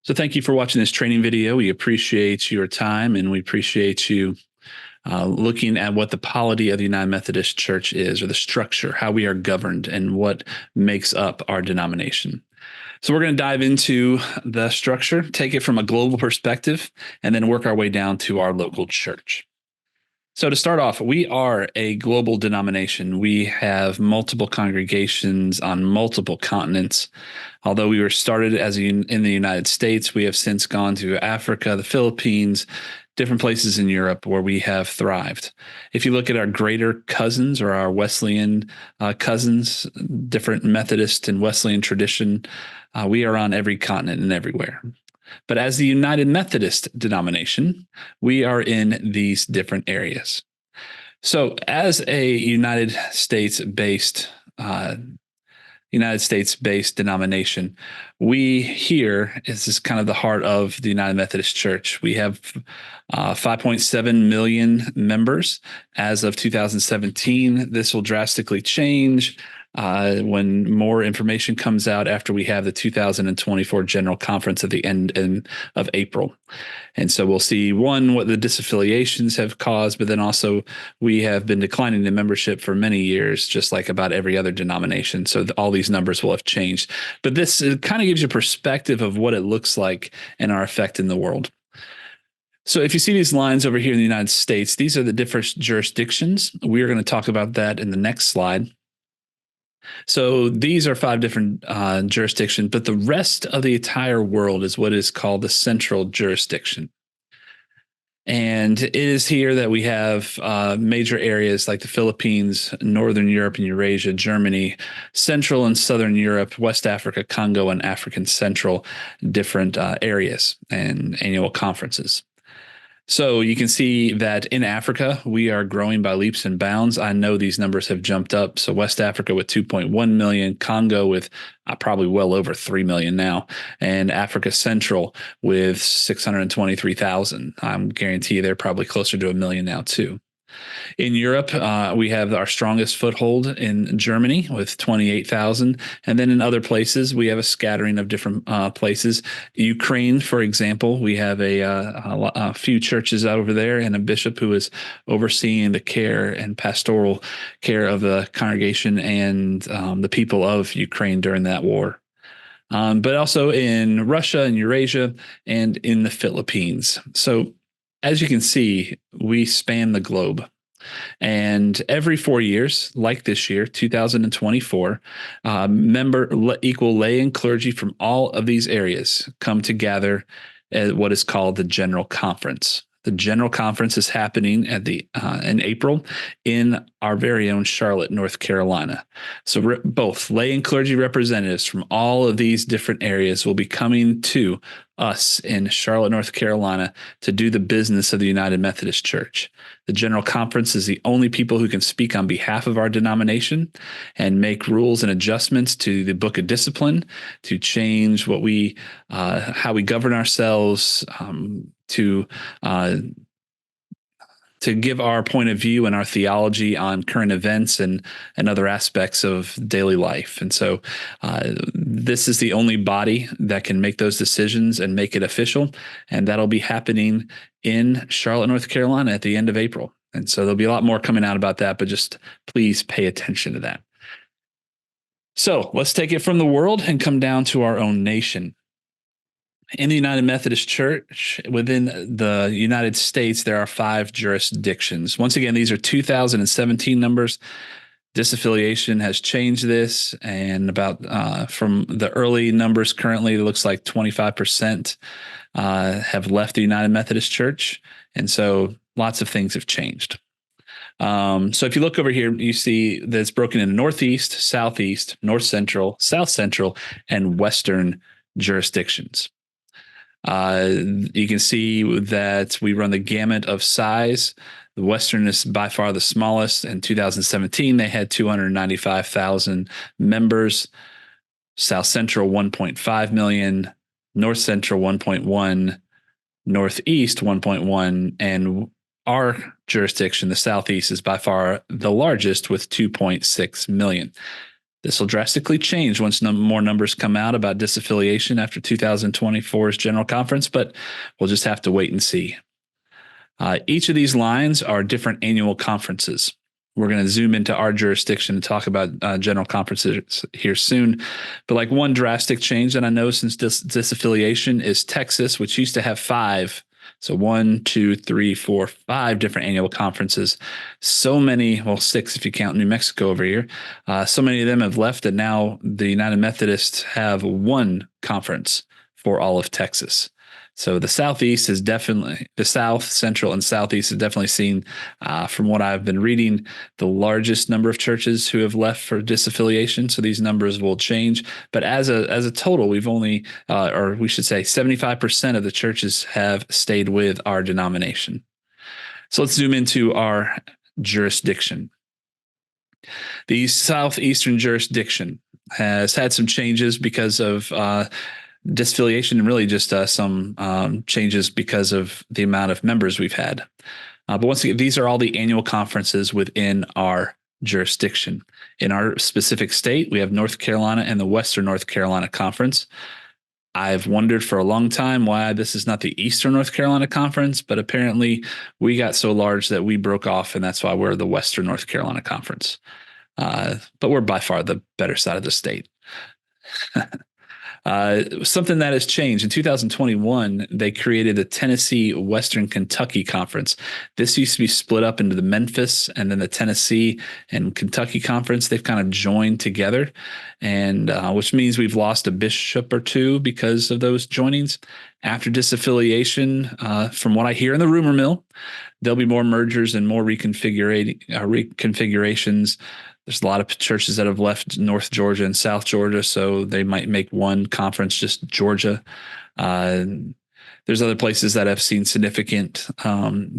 So thank you for watching this training video. We appreciate your time and we appreciate you looking at what the polity of the United Methodist Church is, or the structure, how we are governed, and what makes up our denomination. So we're going to dive into the structure, take it from a global perspective, and then work our way down to our local church. So to start off, we are a global denomination. We have multiple congregations on multiple continents. Although we were started in the United States, we have since gone to Africa, the Philippines, different places in Europe where we have thrived. If you look at our greater cousins, or our Wesleyan cousins, different Methodist and Wesleyan tradition, we are on every continent and everywhere. But as the United Methodist denomination, we are in these different areas. So as a United States-based denomination, we here is kind of the heart of the United Methodist Church. We have 5.7 million members as of 2017. This will drastically change when more information comes out after we have the 2024 General Conference at the end of April. And so we'll see, one, what the disaffiliations have caused, but then also we have been declining in membership for many years, just like about every other denomination. So all these numbers will have changed. But this kind of gives you perspective of what it looks like and our effect in the world. So if you see these lines over here in the United States, these are the different jurisdictions. We are going to talk about that in the next slide. So these are 5 different jurisdictions, but the rest of the entire world is what is called the central jurisdiction. And it is here that we have major areas like the Philippines, Northern Europe and Eurasia, Germany, Central and Southern Europe, West Africa, Congo, and African Central, different areas and annual conferences. So you can see that in Africa, we are growing by leaps and bounds. I know these numbers have jumped up. So West Africa with 2.1 million, Congo with probably well over 3 million now, and Africa Central with 623,000. I'm guarantee they're probably closer to 1 million now too. In Europe, we have our strongest foothold in Germany with 28,000. And then in other places, we have a scattering of different places. Ukraine, for example, we have a few churches over there and a bishop who is overseeing the care and pastoral care of the congregation and the people of Ukraine during that war. But also in Russia and Eurasia and in the Philippines. So as you can see, we span the globe. And every 4 years, like this year, 2024, equal lay and clergy from all of these areas come together at what is called the General Conference. The General Conference is happening in April in our very own Charlotte, North Carolina. So both lay and clergy representatives from all of these different areas will be coming to us in Charlotte, North Carolina to do the business of the United Methodist Church. The General Conference is the only people who can speak on behalf of our denomination and make rules and adjustments to the Book of Discipline, to change what how we govern ourselves, to give our point of view and our theology on current events and other aspects of daily life. And so this is the only body that can make those decisions and make it official. And that'll be happening in Charlotte, North Carolina at the end of April. And so there'll be a lot more coming out about that, but just please pay attention to that. So let's take it from the world and come down to our own nation. In the United Methodist Church, within the United States, there are 5 jurisdictions. Once again, these are 2017 numbers. Disaffiliation has changed this, and about from the early numbers currently, it looks like 25% have left the United Methodist Church, and so lots of things have changed. So if you look over here, you see that it's broken into Northeast, Southeast, North Central, South Central, and Western jurisdictions. You can see that we run the gamut of size. The Western is by far the smallest. In 2017, they had 295,000 members. South Central, 1.5 million. North Central, 1.1. Northeast, 1.1. And our jurisdiction, the Southeast, is by far the largest with 2.6 million. This will drastically change once more numbers come out about disaffiliation after 2024's General Conference, but we'll just have to wait and see. Each of these lines are different annual conferences. We're going to zoom into our jurisdiction and talk about general conferences here soon. But like one drastic change that I know since disaffiliation is Texas, which used to have 5. So 1, 2, 3, 4, 5 different annual conferences. So many, well, 6 if you count New Mexico over here. So many of them have left that now the United Methodists have one conference for all of Texas. So the Southeast is definitely, the South, Central, and Southeast has definitely seen, from what I've been reading, the largest number of churches who have left for disaffiliation. So these numbers will change. But as a total, we've only, or we should say 75% of the churches have stayed with our denomination. So let's zoom into our jurisdiction. The Southeastern jurisdiction has had some changes because of disaffiliation, and really just some changes because of the amount of members we've had. But once again, these are all the annual conferences within our jurisdiction. In our specific state, we have North Carolina and the Western North Carolina Conference. I've wondered for a long time why this is not the Eastern North Carolina Conference, but apparently we got so large that we broke off, and that's why we're the Western North Carolina Conference. But we're by far the better side of the state. Something that has changed. In 2021, they created the Tennessee Western Kentucky Conference. This used to be split up into the Memphis and then the Tennessee and Kentucky Conference. They've kind of joined together, and which means we've lost a bishop or two because of those joinings. After disaffiliation, from what I hear in the rumor mill, there'll be more mergers and more reconfigurations. There's a lot of churches that have left North Georgia and South Georgia, so they might make one conference just Georgia. There's other places that have seen significant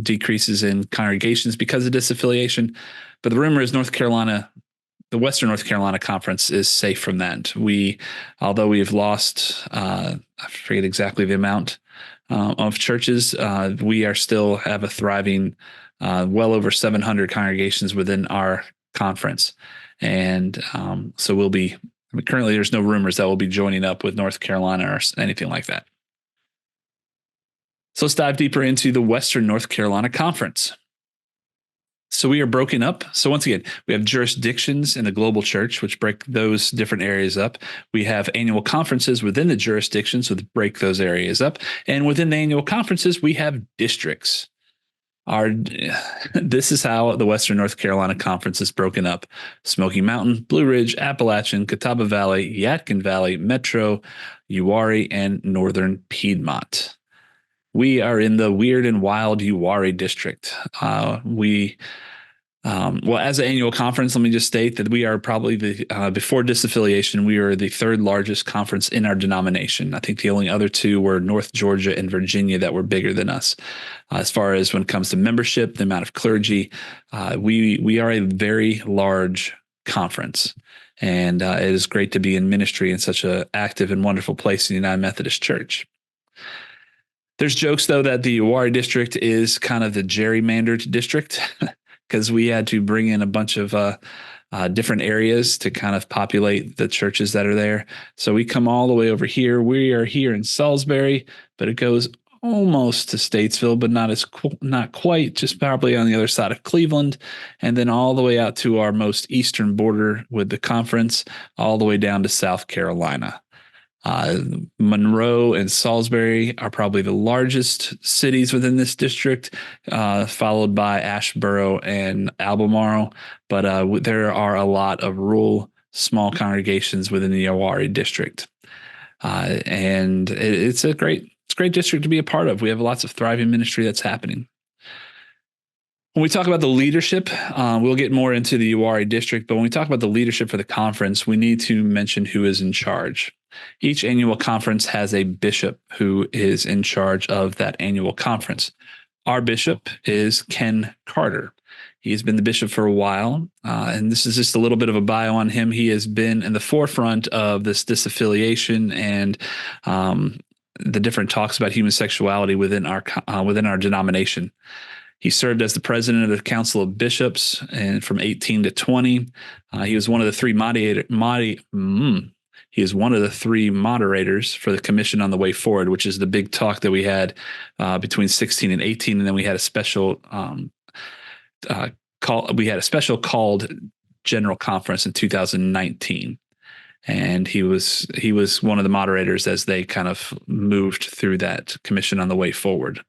decreases in congregations because of disaffiliation. But the rumor is North Carolina, the Western North Carolina Conference, is safe from that. Although we've lost, I forget exactly the amount of churches, we are still have a thriving, well over 700 congregations within our conference. And so we'll be, currently there's no rumors that we'll be joining up with North Carolina or anything like that. So let's dive deeper into the Western North Carolina Conference. So we are broken up. So once again, we have jurisdictions in the global church, which break those different areas up. We have annual conferences within the jurisdictions, which break those areas up. And within the annual conferences, we have districts. This is how the Western North Carolina Conference is broken up: Smoky Mountain, Blue Ridge, Appalachian, Catawba Valley, Yadkin Valley, Metro, Uwharrie, and Northern Piedmont. We are in the weird and wild Uwharrie district. Well, as an annual conference, let me just state that we are probably before disaffiliation, we are the 3rd largest conference in our denomination. I think the only other 2 were North Georgia and Virginia that were bigger than us. As far as when it comes to membership, the amount of clergy, we are a very large conference. And it is great to be in ministry in such an active and wonderful place in the United Methodist Church. There's jokes, though, that the Uwharrie district is kind of the gerrymandered district because we had to bring in a bunch of different areas to kind of populate the churches that are there. So we come all the way over here. We are here in Salisbury, but it goes almost to Statesville, but not quite, just probably on the other side of Cleveland, and then all the way out to our most eastern border with the conference, all the way down to South Carolina. Monroe and Salisbury are probably the largest cities within this district, followed by Asheboro and Albemarle. But there are a lot of rural, small congregations within the Uwharrie district. And it's a great district to be a part of. We have lots of thriving ministry that's happening. When we talk about the leadership, we'll get more into the Uwharrie district, but when we talk about the leadership for the conference, we need to mention who is in charge. Each annual conference has a bishop who is in charge of that annual conference. Our bishop is Ken Carter. He's been the bishop for a while, and this is just a little bit of a bio on him. He has been in the forefront of this disaffiliation and the different talks about human sexuality within our denomination. He served as the president of the Council of Bishops and from 18 to 20. He was one of the three he is one of the three moderators for the Commission on the Way Forward, which is the big talk that we had between 16 and 18, and then we had a special called General Conference in 2019. And he was one of the moderators as they kind of moved through that Commission on the Way Forward.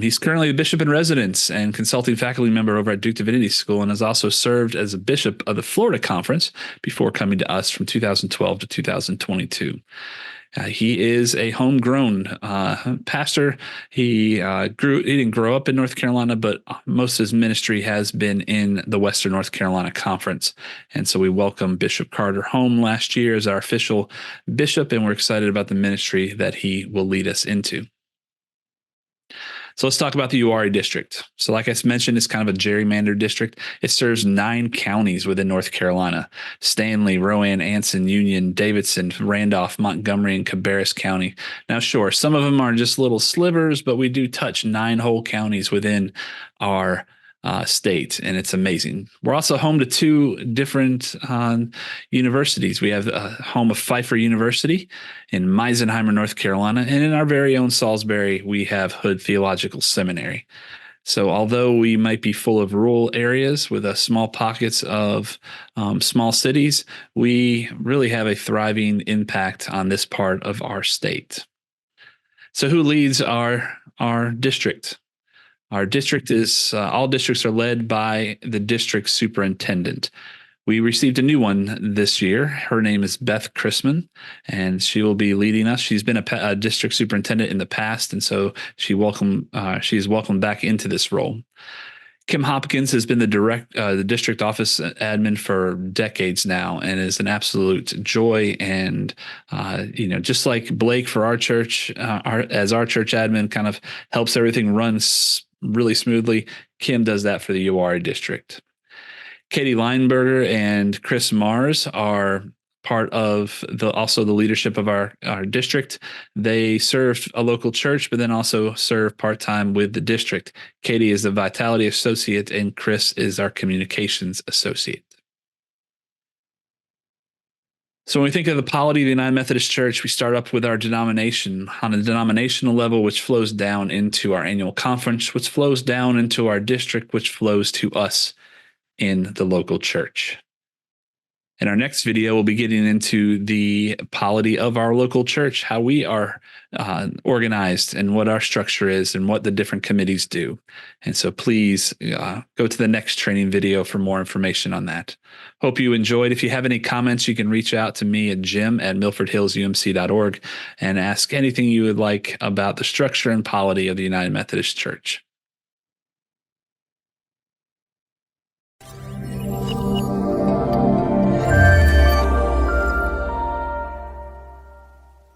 He's currently a bishop in residence and consulting faculty member over at Duke Divinity School, and has also served as a bishop of the Florida Conference before coming to us from 2012 to 2022. He is a homegrown pastor. He didn't grow up in North Carolina, but most of his ministry has been in the Western North Carolina Conference. And so we welcomed Bishop Carter home last year as our official bishop, and we're excited about the ministry that he will lead us into. So let's talk about the Uwharrie district. So like I mentioned, it's kind of a gerrymandered district. It serves 9 counties within North Carolina: Stanley, Rowan, Anson, Union, Davidson, Randolph, Montgomery, and Cabarrus County. Now, sure, some of them are just little slivers, but we do touch 9 whole counties within our state, and it's amazing. We're also home to 2 different universities. We have home of Pfeiffer University in Meisenheimer, North Carolina, and in our very own Salisbury, we have Hood Theological Seminary. So although we might be full of rural areas with small pockets of small cities, we really have a thriving impact on this part of our state. So who leads our district? Our district is, all districts are led by the district superintendent. We received a new one this year. Her name is Beth Chrisman, and she will be leading us. She's been a district superintendent in the past, and so she is welcomed back into this role. Kim Hopkins has been the district office admin for decades now, and is an absolute joy. And just like Blake for our church, as our church admin kind of helps everything run really smoothly, Kim does that for the Uwharrie district. Katie Leinberger and Chris Mars are part of also the leadership of our district. They serve a local church, but then also serve part-time with the district. Katie is the Vitality Associate, and Chris is our Communications Associate. So when we think of the polity of the United Methodist Church, we start up with our denomination on a denominational level, which flows down into our annual conference, which flows down into our district, which flows to us in the local church. In our next video, we'll be getting into the polity of our local church, how we are organized and what our structure is and what the different committees do. And so please go to the next training video for more information on that. Hope you enjoyed. If you have any comments, you can reach out to me at jim@milfordhillsumc.org and ask anything you would like about the structure and polity of the United Methodist Church.